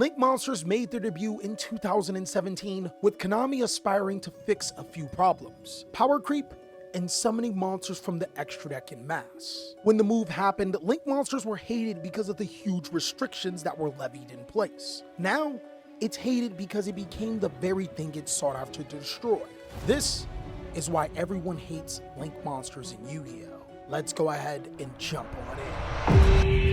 Link monsters made their debut in 2017, with Konami aspiring to fix a few problems: power creep and summoning monsters from the extra deck in mass. When the move happened, Link monsters were hated because of the huge restrictions that were levied in place. Now, it's hated because it became the very thing it sought after to destroy. This is why everyone hates Link monsters in Yu-Gi-Oh! Let's go ahead and jump on in.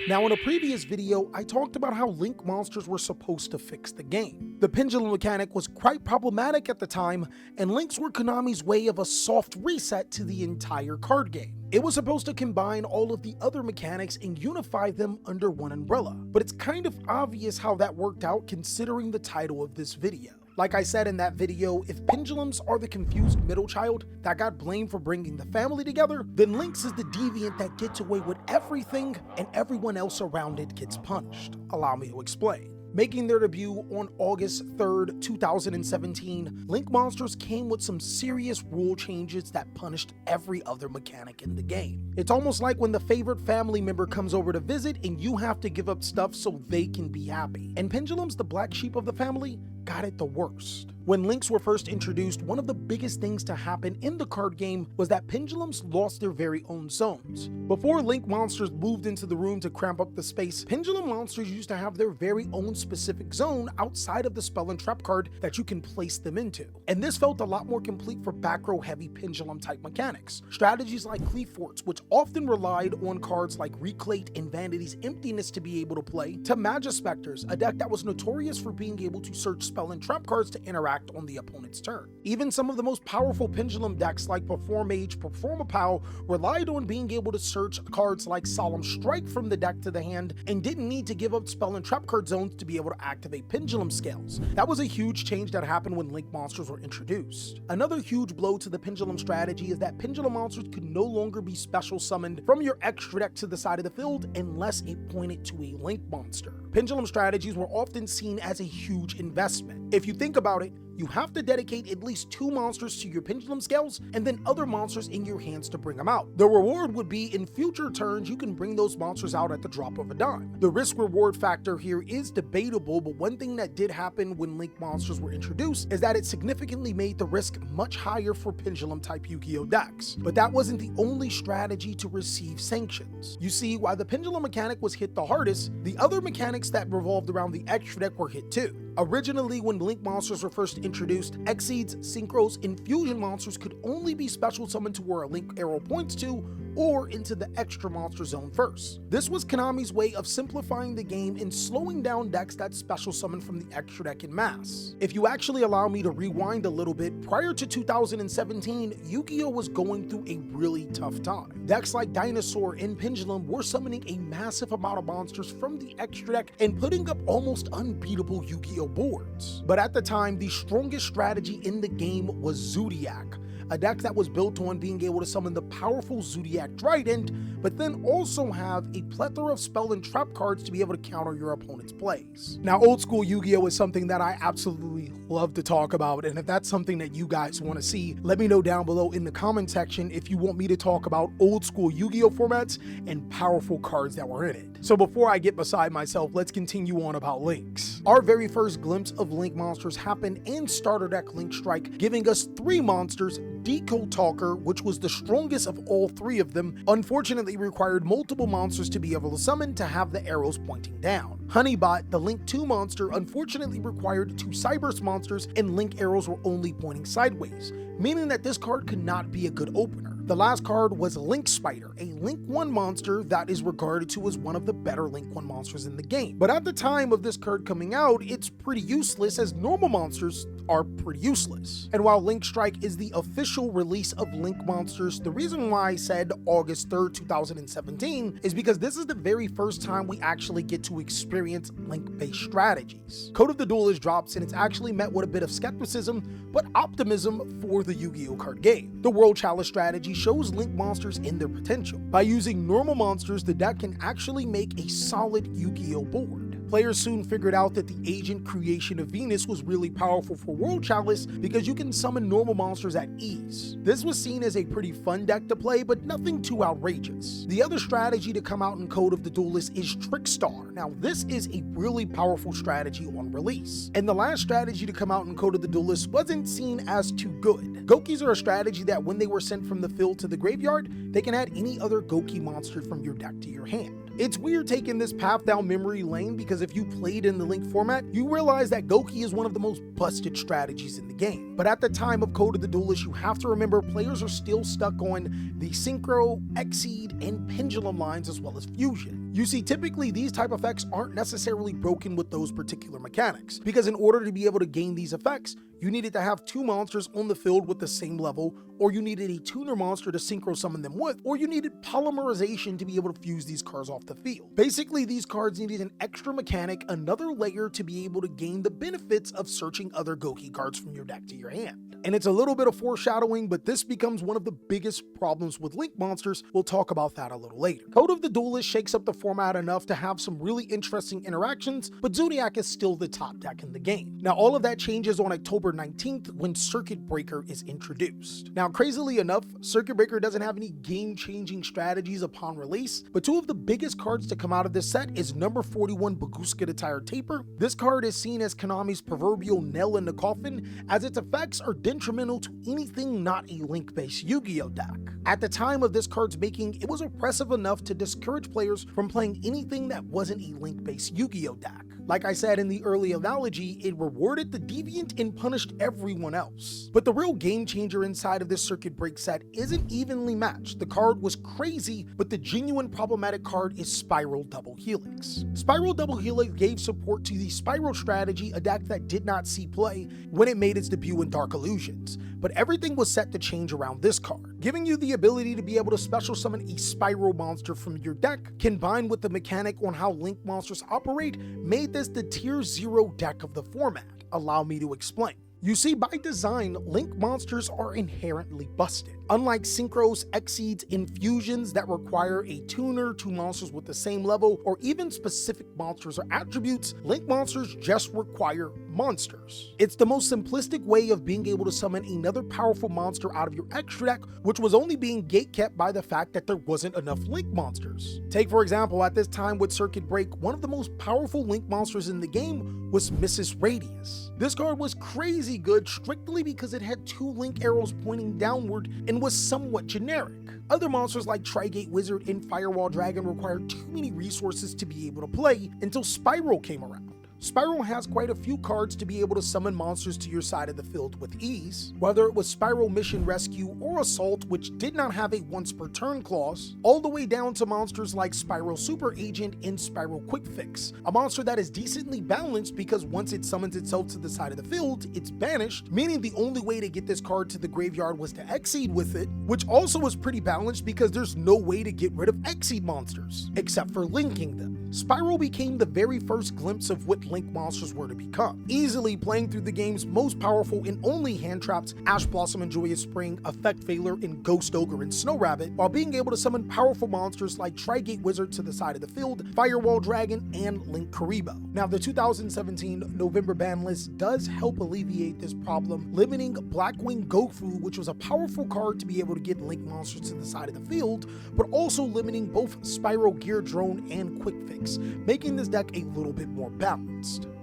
Now, in a previous video, I talked about how Link monsters were supposed to fix the game. The pendulum mechanic was quite problematic at the time, and Links were Konami's way of a soft reset to the entire card game. It was supposed to combine all of the other mechanics and unify them under one umbrella, but it's kind of obvious how that worked out considering the title of this video. Like I said in that video, if pendulums are the confused middle child that got blamed for bringing the family together, then Lynx is the deviant that gets away with everything and everyone else around it gets punished. Allow me to explain. Making their debut on August 3rd, 2017, Link monsters came with some serious rule changes that punished every other mechanic in the game. It's almost like when the favorite family member comes over to visit and you have to give up stuff so they can be happy. And Pendulums, the black sheep of the family, got it the worst. When Links were first introduced, one of the biggest things to happen in the card game was that Pendulums lost their very own zones. Before Link monsters moved into the room to cramp up the space, Pendulum monsters used to have their very own specific zone outside of the spell and trap card that you can place them into. And this felt a lot more complete for back row heavy Pendulum type mechanics. Strategies like Cleave Forts, which often relied on cards like Reclate and Vanity's Emptiness to be able to play, to Magispectors, a deck that was notorious for being able to search spell and trap cards to interact on the opponent's turn. Even some of the most powerful pendulum decks like Performage, Performapal relied on being able to search cards like Solemn Strike from the deck to the hand and didn't need to give up spell and trap card zones to be able to activate pendulum scales. That was a huge change that happened when Link monsters were introduced. Another huge blow to the pendulum strategy is that pendulum monsters could no longer be special summoned from your extra deck to the side of the field unless it pointed to a Link monster. Pendulum strategies were often seen as a huge investment. If you think about it, you have to dedicate at least 2 monsters to your pendulum scales and then other monsters in your hands to bring them out. The reward would be in future turns you can bring those monsters out at the drop of a dime. The risk reward factor here is debatable, but one thing that did happen when Link monsters were introduced is that it significantly made the risk much higher for pendulum type Yu-Gi-Oh decks. But that wasn't the only strategy to receive sanctions. You see, while the pendulum mechanic was hit the hardest, the other mechanics that revolved around the extra deck were hit too. Originally, when Link monsters were first introduced, Exceeds, Synchros, and Fusion monsters could only be special summoned to where a Link arrow points to, or into the extra monster zone first. This was Konami's way of simplifying the game and slowing down decks that special summon from the extra deck in mass. If you actually allow me to rewind a little bit, prior to 2017, Yu-Gi-Oh! Was going through a really tough time. Decks like Dinosaur and Pendulum were summoning a massive amount of monsters from the extra deck and putting up almost unbeatable Yu-Gi-Oh! Boards. But at the time, the strongest strategy in the game was Zodiac, a deck that was built on being able to summon the powerful Zodiac Trident, but then also have a plethora of spell and trap cards to be able to counter your opponent's plays. Now, old school Yu-Gi-Oh! Is something that I absolutely love to talk about, and if that's something that you guys want to see, let me know down below in the comment section if you want me to talk about old school Yu-Gi-Oh! Formats and powerful cards that were in it. So before I get beside myself, let's continue on about Links. Our very first glimpse of Link monsters happened in starter deck Link Strike, giving us 3 monsters. Decode Talker, which was the strongest of all 3 of them, unfortunately required multiple monsters to be able to summon to have the arrows pointing down. Honeybot, the Link 2 monster, unfortunately required 2 Cyburst monsters and Link arrows were only pointing sideways, meaning that this card could not be a good opener. The last card was Link Spider, a Link 1 monster that is regarded to as one of the better Link 1 monsters in the game. But at the time of this card coming out, it's pretty useless as normal monsters are pretty useless. And while Link Strike is the official release of Link monsters, the reason why I said August 3rd, 2017 is because this is the very first time we actually get to experience Link-based strategies. Code of the Duelist drops and it's actually met with a bit of skepticism, but optimism for the Yu-Gi-Oh! Card game. The World Chalice strategy shows Link monsters in their potential. By using normal monsters, the deck can actually make a solid Yu-Gi-Oh! Board. Players soon figured out that the agent creation of Venus was really powerful for World Chalice because you can summon normal monsters at ease. This was seen as a pretty fun deck to play, but nothing too outrageous. The other strategy to come out in Code of the Duelist is Trickstar. Now this is a really powerful strategy on release, and the last strategy to come out in Code of the Duelist wasn't seen as too good. Gokis are a strategy that when they were sent from the field to the graveyard, they can add any other Goki monster from your deck to your hand. It's weird taking this path down memory lane because if you played in the Link format, you realize that Goki is one of the most busted strategies in the game. But at the time of Code of the Duelist, you have to remember players are still stuck on the Synchro, Exceed, and Pendulum lines as well as Fusion. You see, typically these type of effects aren't necessarily broken with those particular mechanics, because in order to be able to gain these effects, you needed to have two monsters on the field with the same level, or you needed a tuner monster to synchro summon them with, or you needed polymerization to be able to fuse these cards off the field. Basically, these cards needed an extra mechanic, another layer to be able to gain the benefits of searching other Goki cards from your deck to your hand. And it's a little bit of foreshadowing, but this becomes one of the biggest problems with Link monsters. We'll talk about that a little later. Code of the Duelist shakes up the format enough to have some really interesting interactions, but Zodiac is still the top deck in the game. Now, all of that changes on October 19th when Circuit Breaker is introduced. Now, crazily enough, Circuit Breaker doesn't have any game-changing strategies upon release, but two of the biggest cards to come out of this set is number 41 Baguska the Tired Taper. This card is seen as Konami's proverbial nail in the coffin, as its effects are detrimental to anything not a Link-based Yu-Gi-Oh deck. At the time of this card's making, it was oppressive enough to discourage players from playing anything that wasn't a Link-based Yu-Gi-Oh deck. Like I said in the early analogy, it rewarded the deviant and punished everyone else. But the real game changer inside of this Circuit Break set isn't evenly matched. The card was crazy, but the genuine problematic card is Spiral Double Helix. Spiral Double Helix gave support to the Spiral strategy, a deck that did not see play when it made its debut in Dark Illusions. But everything was set to change around this card, giving you the ability to be able to special summon a Spiral monster from your deck, combined with the mechanic on how Link monsters operate, made this the tier 0 deck of the format. Allow me to explain. You see, by design, Link monsters are inherently busted. Unlike Synchros, Exceeds, and Fusions that require a tuner, two monsters with the same level, or even specific monsters or attributes, Link monsters just require monsters. It's the most simplistic way of being able to summon another powerful monster out of your extra deck, which was only being gatekept by the fact that there wasn't enough Link monsters. Take, for example, at this time with Circuit Break, one of the most powerful Link monsters in the game was Mrs. Radius. This card was crazy good strictly because it had two Link arrows pointing downward and was somewhat generic. Other monsters like Trigate Wizard and Firewall Dragon required too many resources to be able to play until Spiral came around. Spiral has quite a few cards to be able to summon monsters to your side of the field with ease, whether it was Spiral Mission Rescue or Assault, which did not have a once per turn clause, all the way down to monsters like Spiral Super Agent and Spiral Quick Fix, a monster that is decently balanced because once it summons itself to the side of the field, it's banished, meaning the only way to get this card to the graveyard was to Exceed with it, which also was pretty balanced because there's no way to get rid of Exceed monsters, except for linking them. Spiral became the very first glimpse of what Link monsters were to become, easily playing through the game's most powerful and only hand traps, Ash Blossom and Joyous Spring, Effect Failure, and Ghost Ogre and Snow Rabbit, while being able to summon powerful monsters like Trigate Wizard to the side of the field, Firewall Dragon, and Link Karibo. Now, the 2017 November ban list does help alleviate this problem, limiting Blackwing Gofu, which was a powerful card to be able to get Link monsters to the side of the field, but also limiting both Spiral Gear Drone and Quick Fix, making this deck a little bit more balanced.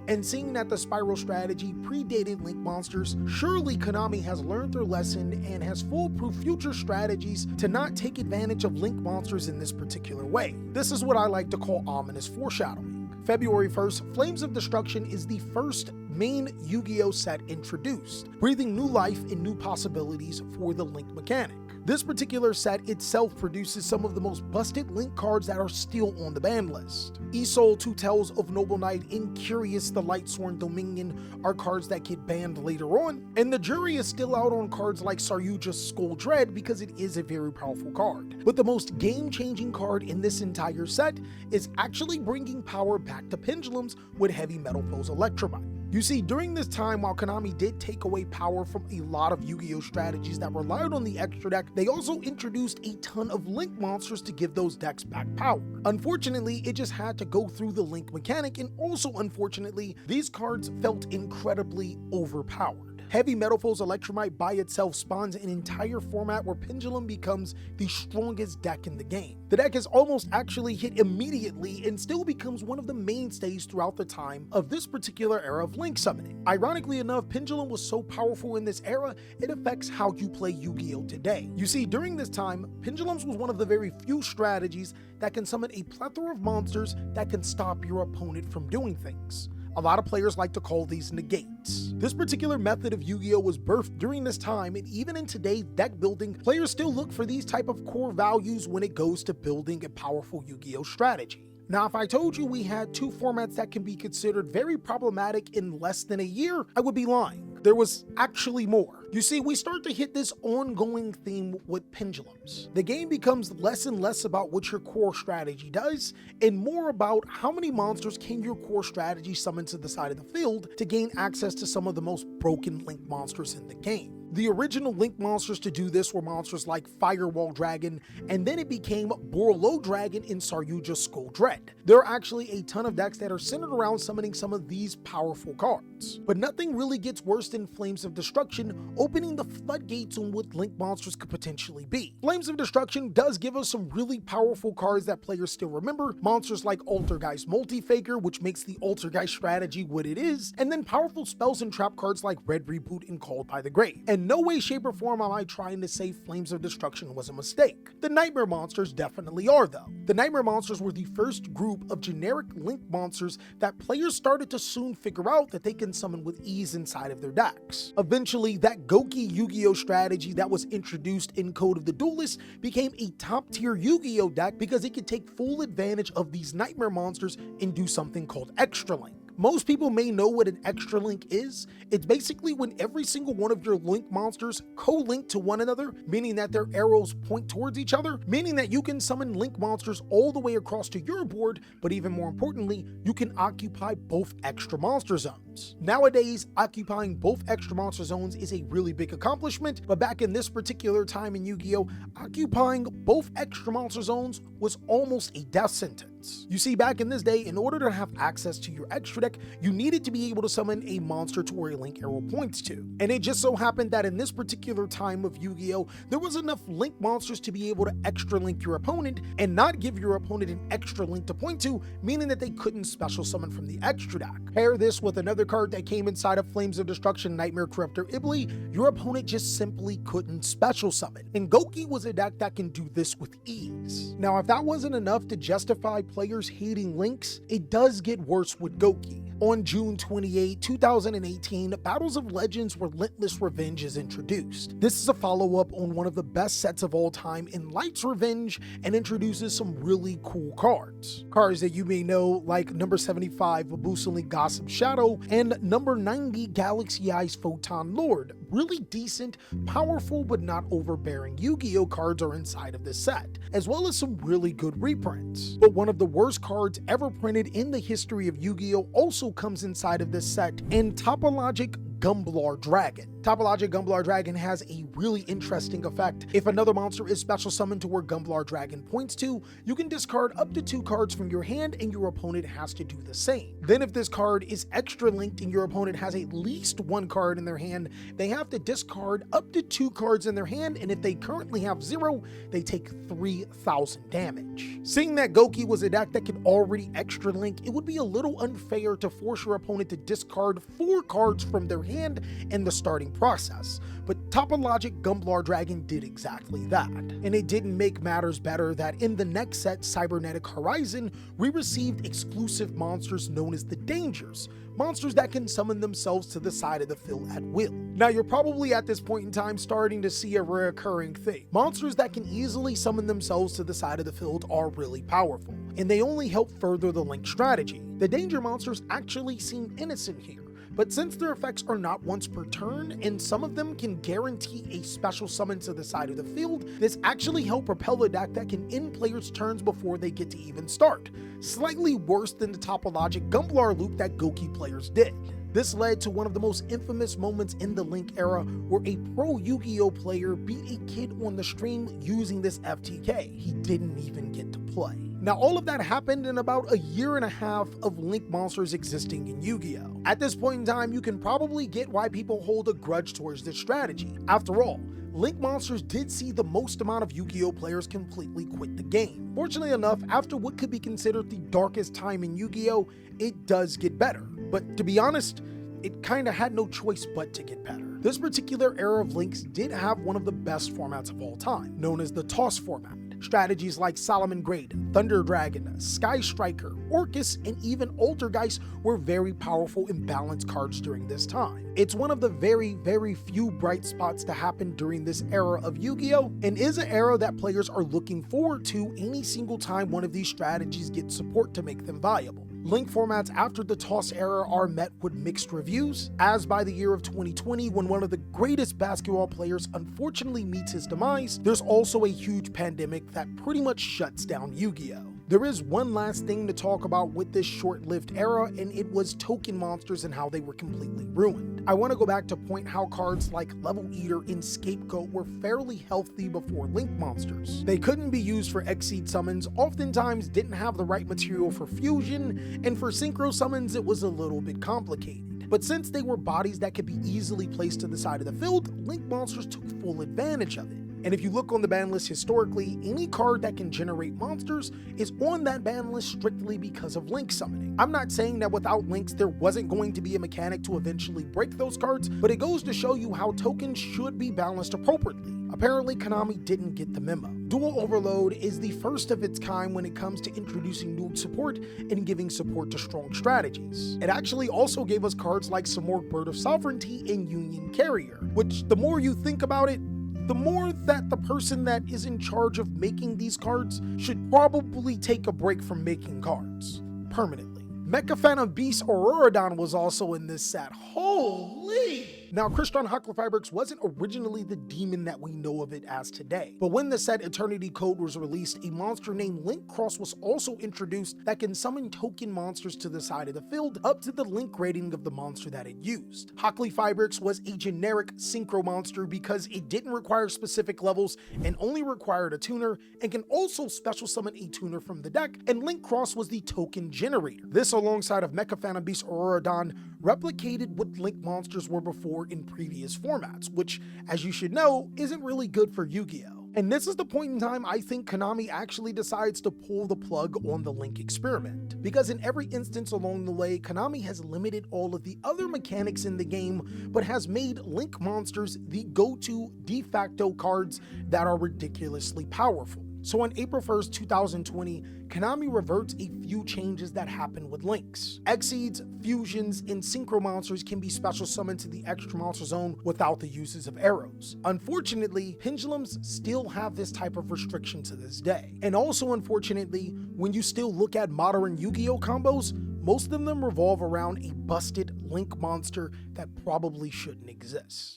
And seeing that the Spiral strategy predated Link monsters, surely Konami has learned their lesson and has foolproof future strategies to not take advantage of Link monsters in this particular way. This is what I like to call ominous foreshadowing. February 1st, Flames of Destruction is the first main Yu-Gi-Oh set introduced, breathing new life and new possibilities for the Link mechanic. This particular set itself produces some of the most busted Link cards that are still on the ban list. Isolde, Two Tales of Noble Knight, and Curious the Lightsworn Dominion are cards that get banned later on, and the jury is still out on cards like Saryuja's Skull Dread because it is a very powerful card. But the most game-changing card in this entire set is actually bringing power back to Pendulums with Heavy Metal Foes Electrobite. You see, during this time, while Konami did take away power from a lot of Yu-Gi-Oh strategies that relied on the extra deck, they also introduced a ton of link monsters to give those decks back power. Unfortunately, it just had to go through the link mechanic, and also unfortunately, these cards felt incredibly overpowered. Heavy Metal Foes Electromite by itself spawns an entire format where Pendulum becomes the strongest deck in the game. The deck is almost actually hit immediately and still becomes one of the mainstays throughout the time of this particular era of link summoning. Ironically enough, Pendulum was so powerful in this era, it affects how you play Yu-Gi-Oh today. You see, during this time, Pendulums was one of the very few strategies that can summon a plethora of monsters that can stop your opponent from doing things. A lot of players like to call these negates. This particular method of Yu-Gi-Oh was birthed during this time, and even in today's deck building, players still look for these type of core values when it goes to building a powerful Yu-Gi-Oh strategy. Now, if I told you we had two formats that can be considered very problematic in less than a year, I would be lying. There was actually more. You see, we start to hit this ongoing theme with Pendulums. The game becomes less and less about what your core strategy does, and more about how many monsters can your core strategy summon to the side of the field to gain access to some of the most broken link monsters in the game. The original link monsters to do this were monsters like Firewall Dragon, and then it became Borlo Dragon in Saryuja Skull Dread. There are actually a ton of decks that are centered around summoning some of these powerful cards. But nothing really gets worse than Flames of Destruction opening the floodgates on what link monsters could potentially be. Flames of Destruction does give us some really powerful cards that players still remember, monsters like Altergeist Multifaker, which makes the Altergeist strategy what it is, and then powerful spells and trap cards like Red Reboot and Called by the Grave. In no way, shape, or form am I trying to say Flames of Destruction was a mistake. The Nightmare Monsters definitely are though. The Nightmare Monsters were the first group of generic link monsters that players started to soon figure out that they can summon with ease inside of their decks. Eventually, that Goki Yu-Gi-Oh strategy that was introduced in Code of the Duelist became a top-tier Yu-Gi-Oh deck because it could take full advantage of these Nightmare Monsters and do something called Extra Link. Most people may know what an extra link is. It's basically when every single one of your link monsters co-link to one another, meaning that their arrows point towards each other, meaning that you can summon link monsters all the way across to your board, but even more importantly, you can occupy both extra monster zones. Nowadays, occupying both extra monster zones is a really big accomplishment, but back in this particular time in Yu-Gi-Oh, occupying both extra monster zones was almost a death sentence. You see, back in this day, in order to have access to your extra deck, you needed to be able to summon a monster to where a link arrow points to. And it just so happened that in this particular time of Yu-Gi-Oh, there was enough link monsters to be able to extra link your opponent and not give your opponent an extra link to point to, meaning that they couldn't special summon from the extra deck. Pair this with another card that came inside of Flames of Destruction, Nightmare Corruptor Ibli, your opponent just simply couldn't special summon. And Goki was a deck that can do this with ease. Now, if that wasn't enough to justify players hating links, it does get worse with Goki. On June 28, 2018, Battles of Legends Relentless Revenge is introduced. This is a follow-up on one of the best sets of all time in Light's Revenge and introduces some really cool cards. Cards that you may know like number 75, Babusali Gossip Shadow, and number 90, Galaxy Eyes Photon Lord. Really decent, powerful, but not overbearing Yu-Gi-Oh cards are inside of this set, as well as some really good reprints. But one of the worst cards ever printed in the history of Yu-Gi-Oh also comes inside of this set in Topologic Gumblar Dragon. Topologic Gumblar Dragon has a really interesting effect. If another monster is special summoned to where Gumblar Dragon points to, you can discard up to 2 cards from your hand and your opponent has to do the same. Then if this card is extra linked and your opponent has at least 1 card in their hand, they have to discard up to 2 cards in their hand, and if they currently have 0, they take 3,000 damage. Seeing that Goki was a deck that could already extra link, it would be a little unfair to force your opponent to discard 4 cards from their hand in the starting process, but Topologic Gumblar Dragon did exactly that. And it didn't make matters better that in the next set, Cybernetic Horizon, we received exclusive monsters known as the Dangers, monsters that can summon themselves to the side of the field at will. Now, you're probably at this point in time starting to see a recurring theme. Monsters that can easily summon themselves to the side of the field are really powerful, and they only help further the link strategy. The Danger monsters actually seem innocent here, but since their effects are not once per turn, and some of them can guarantee a special summon to the side of the field, this actually helps propel a deck that can end players' turns before they get to even start. Slightly worse than the Topologic Gumblar loop that Goki players did. This led to one of the most infamous moments in the Link era, where a pro Yu-Gi-Oh player beat a kid on the stream using this FTK. He didn't even get to play. Now, all of that happened in about a year and a half of Link monsters existing in Yu-Gi-Oh! At this point in time, you can probably get why people hold a grudge towards this strategy. After all, Link monsters did see the most amount of Yu-Gi-Oh! Players completely quit the game. Fortunately enough, after what could be considered the darkest time in Yu-Gi-Oh!, it does get better. But to be honest, it kinda had no choice but to get better. This particular era of Links did have one of the best formats of all time, known as the Toss format. Strategies like Solomon Grade, Thunder Dragon, Sky Striker, Orcus, and even Altergeist were very powerful and balanced cards during this time. It's one of the very few bright spots to happen during this era of Yu-Gi-Oh! And is an era that players are looking forward to any single time one of these strategies gets support to make them viable. Link formats after the Toss era are met with mixed reviews, as by the year of 2020, when one of the greatest basketball players unfortunately meets his demise, there's also a huge pandemic that pretty much shuts down Yu-Gi-Oh! There is one last thing to talk about with this short-lived era, and it was token monsters and how they were completely ruined. I want to go back to point how cards like Level Eater and Scapegoat were fairly healthy before Link monsters. They couldn't be used for Xyz summons, oftentimes didn't have the right material for fusion, and for synchro summons it was a little bit complicated. But since they were bodies that could be easily placed to the side of the field, Link monsters took full advantage of it. And if you look on the ban list historically, any card that can generate monsters is on that ban list strictly because of Link summoning. I'm not saying that without Links there wasn't going to be a mechanic to eventually break those cards, but it goes to show you how tokens should be balanced appropriately. Apparently, Konami didn't get the memo. Dual Overload is the first of its kind when it comes to introducing new support and giving support to strong strategies. It actually also gave us cards like Samorg Bird of Sovereignty and Union Carrier, which the more you think about it, the more that the person that is in charge of making these cards should probably take a break from making cards permanently. Mecha Phantom Beast Auroradon was also in this set. Holy! Now, Crystron Hucklefibrix wasn't originally the demon that we know of it as today, but when the set Eternity Code was released, a monster named Link Cross was also introduced that can summon token monsters to the side of the field up to the Link rating of the monster that it used. Hucklefibrix was a generic synchro monster because it didn't require specific levels and only required a tuner, and can also special summon a tuner from the deck, and Link Cross was the token generator. This, alongside of Mecha Phantom Beast Auroradon, replicated what Link monsters were before in previous formats, which, as you should know, isn't really good for Yu-Gi-Oh! And this is the point in time I think Konami actually decides to pull the plug on the Link experiment. Because in every instance along the way, Konami has limited all of the other mechanics in the game, but has made Link monsters the go-to de facto cards that are ridiculously powerful. So on April 1st, 2020, Konami reverts a few changes that happened with Links. Xyz, fusions, and synchro monsters can be special summoned to the extra monster zone without the uses of arrows. Unfortunately, pendulums still have this type of restriction to this day. And also unfortunately, when you still look at modern Yu-Gi-Oh combos, most of them revolve around a busted Link monster that probably shouldn't exist.